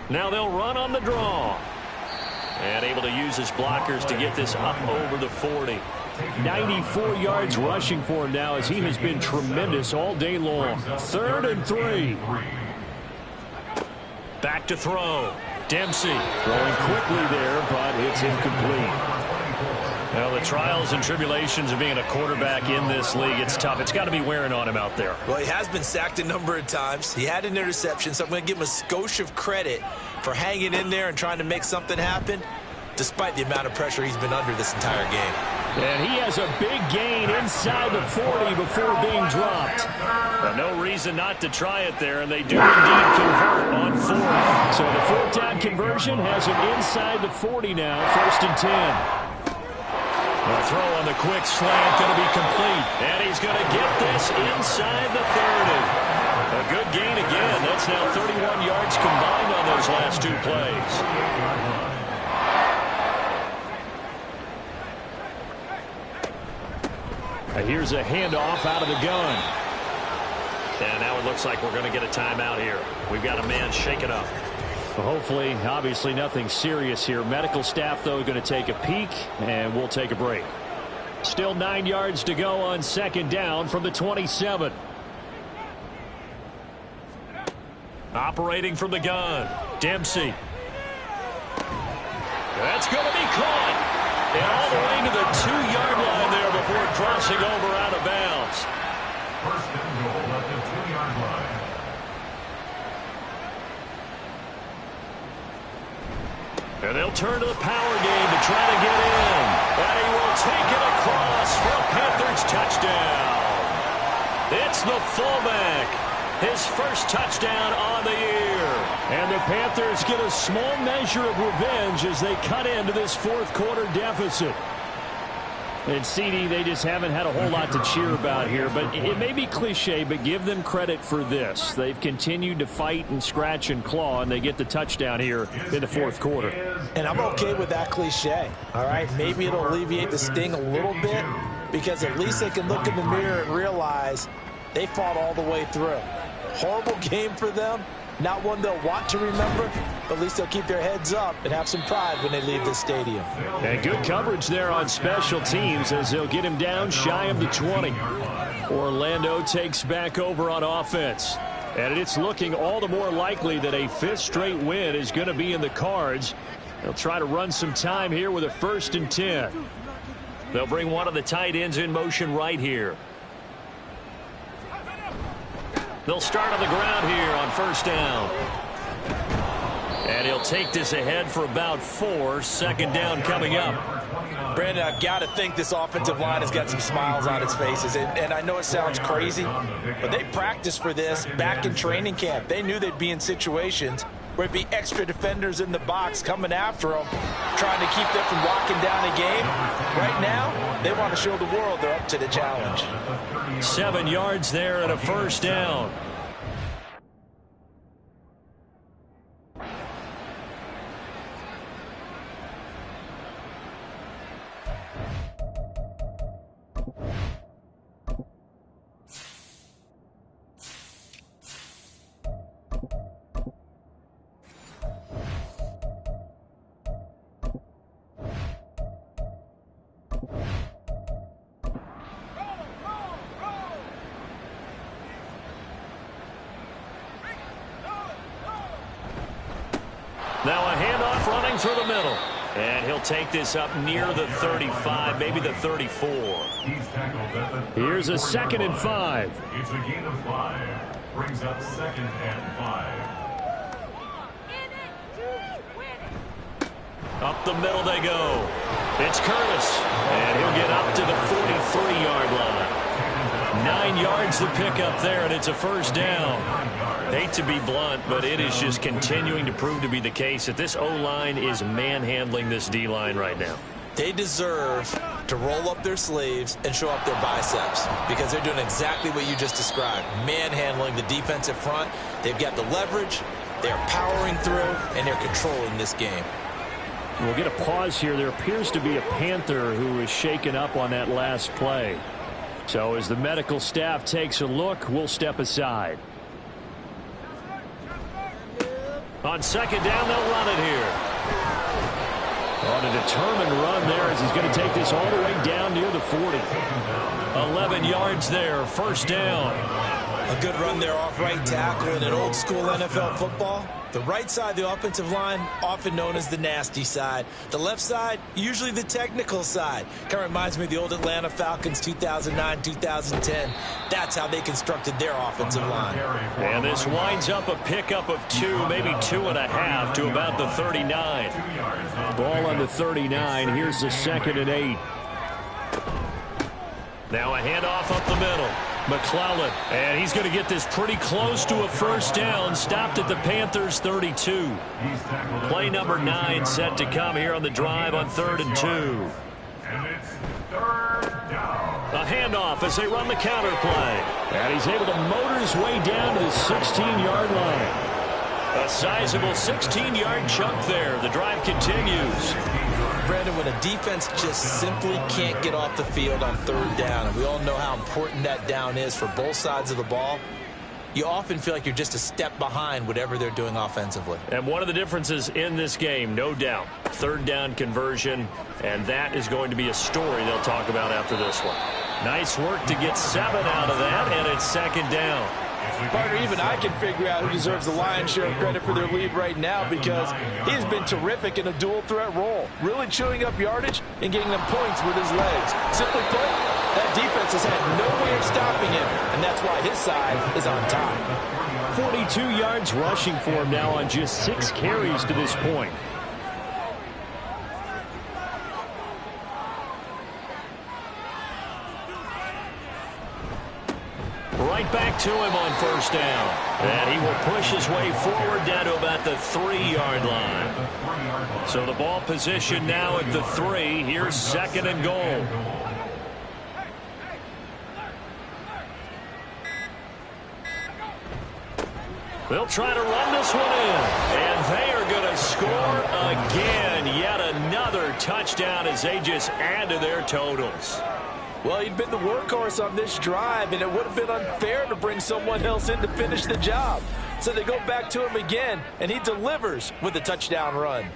Now they'll run on the draw. And able to use his blockers to get this up over the 40. 94 yards rushing for him now as he has been tremendous all day long. 3rd and 3. Back to throw. Dempsey throwing quickly there, but it's incomplete. Well, the trials and tribulations of being a quarterback in this league, it's tough. It's got to be wearing on him out there.
Well, he has been sacked a number of times. He had an interception, so I'm going to give him a skosh of credit for hanging in there and trying to make something happen, despite the amount of pressure he's been under this entire game.
And he has a big gain inside the 40 before being dropped. No reason not to try it there, and they do indeed convert on 4th. So the 4th down conversion has him inside the 40 now, 1st and 10. The throw on the quick slant going to be complete. And he's going to get this inside the 30. A good gain again. That's now 31 yards combined on those last 2 plays. Here's a handoff out of the gun. And now it looks like we're going to get a timeout here. We've got a man shaken up. Well, hopefully, obviously nothing serious here. Medical staff, though, going to take a peek, and we'll take a break. Still 9 yards to go on 2nd down from the 27. Operating from the gun. Dempsey. That's going to be caught. And all the way to the 2-yard line there before crossing over out of bounds.
1st and goal at the 2-yard line.
And they'll turn to the power game to try to get in. And he will take it across for a Panthers touchdown. It's the fullback. His first touchdown on the year. And the Panthers get a small measure of revenge as they cut into this fourth quarter deficit. And CD, they just haven't had a whole lot to cheer about here. But it may be cliche, but give them credit for this. They've continued to fight and scratch and claw, and they get the touchdown here in the fourth quarter.
And I'm okay with that cliche, all right? Maybe it'll alleviate the sting a little bit because at least they can look in the mirror and realize they fought all the way through. Horrible game for them. Not one they'll want to remember, but at least they'll keep their heads up and have some pride when they leave the stadium.
And good coverage there on special teams as they'll get him down shy of the 20. Orlando takes back over on offense. And it's looking all the more likely that a 5th straight win is going to be in the cards. They'll try to run some time here with a 1st and 10. They'll bring one of the tight ends in motion right here. They'll start on the ground here on 1st down. And he'll take this ahead for about 4. 2nd down coming up.
Brandon, I've got to think this offensive line has got some smiles on its faces. And I know it sounds crazy, but they practiced for this back in training camp. They knew they'd be in situations where it'd be extra defenders in the box coming after them, trying to keep them from locking down a game. Right now, they want to show the world they're up to the challenge.
7 yards there and a 1st down. Now a handoff running through the middle. And he'll take this up near the 35, maybe the 34.
Here's a 2nd and 5.
It's a gain of 5. Brings up 2nd and 5.
Up the middle they go. It's Curtis. And he'll get up to the 43-yard line. 9 yards to pick up there, and it's a first down. Hate to be blunt, but it is just continuing to prove to be the case that this O-line is manhandling this D-line right now.
They deserve to roll up their sleeves and show up their biceps because they're doing exactly what you just described, manhandling the defensive front. They've got the leverage, they're powering through, and they're controlling this game.
We'll get a pause here. There appears to be a Panther who is shaken up on that last play. So as the medical staff takes a look, we'll step aside.
On 2nd down, they'll run it here. On a determined run there as he's going to take this all the way down near the 40. 11 yards there, first down.
A good run there off right tackle in an old school NFL football. The right side of the offensive line, often known as the nasty side. The left side, usually the technical side. Kind of reminds me of the old Atlanta Falcons 2009, 2010. That's how they constructed their offensive line.
And this winds up a pickup of 2, maybe 2.5 to about the 39.
Ball on the 39. Here's the 2nd and 8.
Now a handoff up the middle. McClellan, and he's going to get this pretty close to a first down. Stopped at the Panthers 32. Play number 9 set to come here on the drive on 3rd and 2.
And it's 3rd down.
A handoff as they run the counter play.
And he's able to motor his way down to the 16-yard line.
A sizable 16-yard chunk there. The drive continues.
Brandon, when a defense just simply can't get off the field on 3rd down, and we all know how important that down is for both sides of the ball, you often feel like you're just a step behind whatever they're doing offensively.
And one of the differences in this game, no doubt, 3rd down conversion, and that is going to be a story they'll talk about after this one. Nice work to get 7 out of that, and it's 2nd down.
Partner, even I can figure out who deserves the lion's share of credit for their lead right now because he's been terrific in a dual threat role, really chewing up yardage and getting them points with his legs. Simply put, that defense has had no way of stopping him, and that's why his side is on top.
42 yards rushing for him now on just 6 carries to this point.
Right back to him on first down. And he will push his way forward down to about the 3-yard line. So the ball position now at the 3. Here's 2nd and goal. They'll try to run this one in. And they are going to score again. Yet another touchdown as they just add to their totals.
Well, he'd been the workhorse on this drive, and it would have been unfair to bring someone else in to finish the job. So they go back to him again, and he delivers with a touchdown run.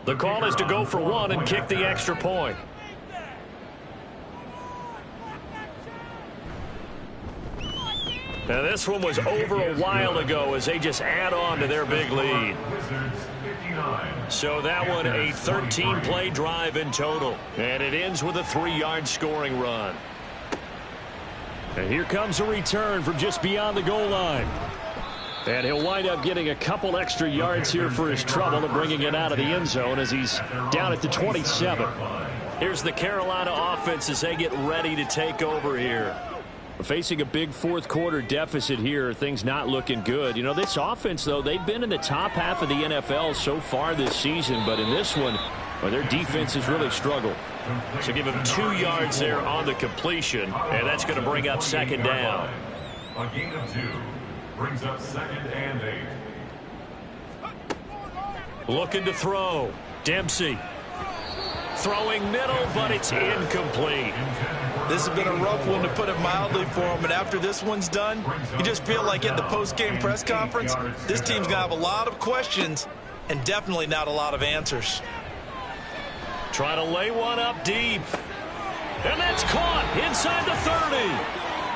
The call is to go for 1 and kick the extra point. Now this one was over a while ago as they just add on to their big lead. So that one a 13-play drive in total. And it ends with a 3-yard scoring run.
And here comes a return from just beyond the goal line. And he'll wind up getting a couple extra yards here for his trouble and bringing it out of the end zone as he's down at the 27.
Here's the Carolina offense as they get ready to take over here.
Facing a big fourth-quarter deficit here, things not looking good. You know, this offense, though, they've been in the top half of the NFL so far this season, but in this one, well, their defense has really struggled.
So give him 2 yards there on the completion, and that's going to bring up 2nd down.
A gain of 2 brings up 2nd and 8.
Looking to throw. Dempsey. Throwing middle, but it's incomplete.
This has been a rough one, to put it mildly, for him. But after this one's done, you just feel like at the post-game press conference, this team's going to have a lot of questions and definitely not a lot of answers.
Try to lay one up deep. And that's caught inside the 30.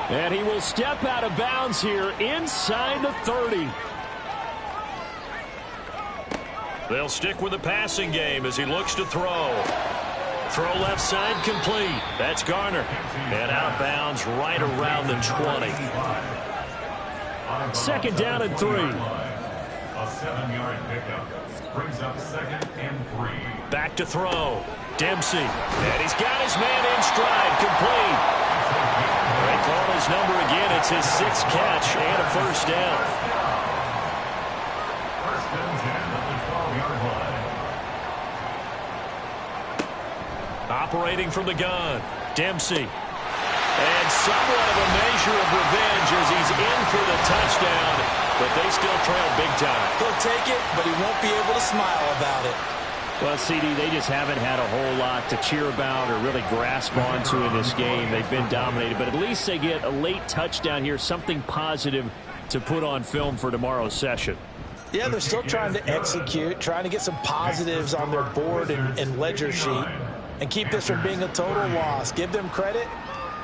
And he will step out of bounds here inside the 30.
They'll stick with the passing game as he looks to throw. Throw left side complete. That's Garner. And out of bounds right around the 20.
Second down and 3.
A 7-yard pickup brings up 2nd and 3.
Back to throw. Dempsey. And he's got his man in stride. Complete. They call his number again. It's his 6th catch and a first down.
First and 10 at the 12-yard line.
Operating from the gun. Dempsey. And somewhat of a measure of revenge as he's in for the touchdown. But they still trail big time.
He'll take it, but he won't be able to smile about it.
Well, CD, they just haven't had a whole lot to cheer about or really grasp onto in this game. They've been dominated, but at least they get a late touchdown here, something positive to put on film for tomorrow's session.
Yeah, they're still trying to execute, trying to get some positives on their board and ledger sheet and keep this from being a total loss. Give them credit.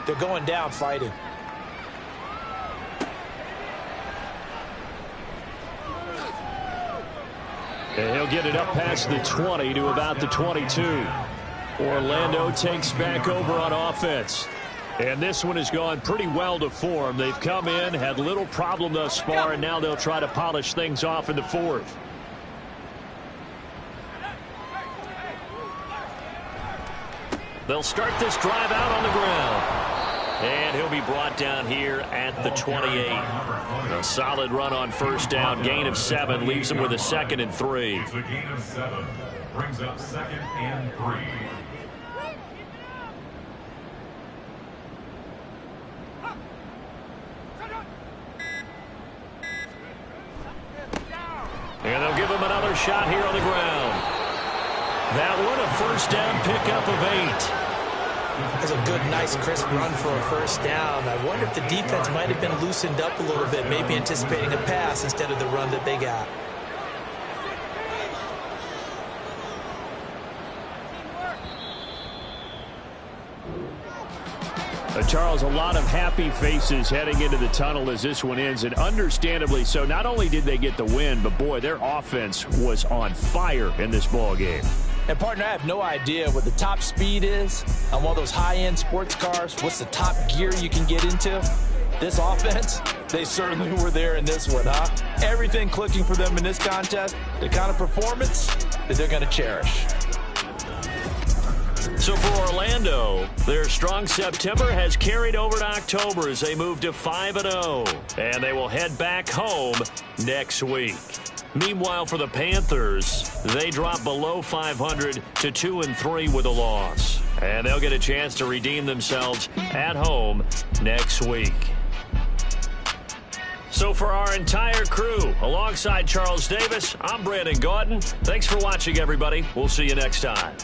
They're going down fighting.
And he'll get it up past the 20 to about the 22. Orlando takes back over on offense. And this one has gone pretty well to form. They've come in, had little problem thus far, and now they'll try to polish things off in the 4th.
They'll start this drive out on the ground. And he'll be brought down here at the 28. A solid run on first down. Gain of 7 leaves him with a 2nd and 3.
It's a gain of 7. Brings up 2nd and 3.
And they'll give him another shot here on the ground. That one a first down pickup of 8.
That's a good, nice, crisp run for a first down. I wonder if the defense might have been loosened up a little bit, maybe anticipating a pass instead of the run that they got.
Charles, a lot of happy faces heading into the tunnel as this one ends, and understandably so. Not only did they get the win, but boy, their offense was on fire in this ball game.
And, partner, I have no idea what the top speed is on one of those high-end sports cars. What's the top gear you can get into? This offense, they certainly were there in this one, huh? Everything clicking for them in this contest, the kind of performance that they're going to cherish.
So for Orlando, their strong September has carried over to October as they move to 5-0. And they will head back home next week. Meanwhile, for the Panthers, they drop below 500 to 2-3 with a loss. And they'll get a chance to redeem themselves at home next week. So for our entire crew, alongside Charles Davis, I'm Brandon Gautin. Thanks for watching, everybody. We'll see you next time.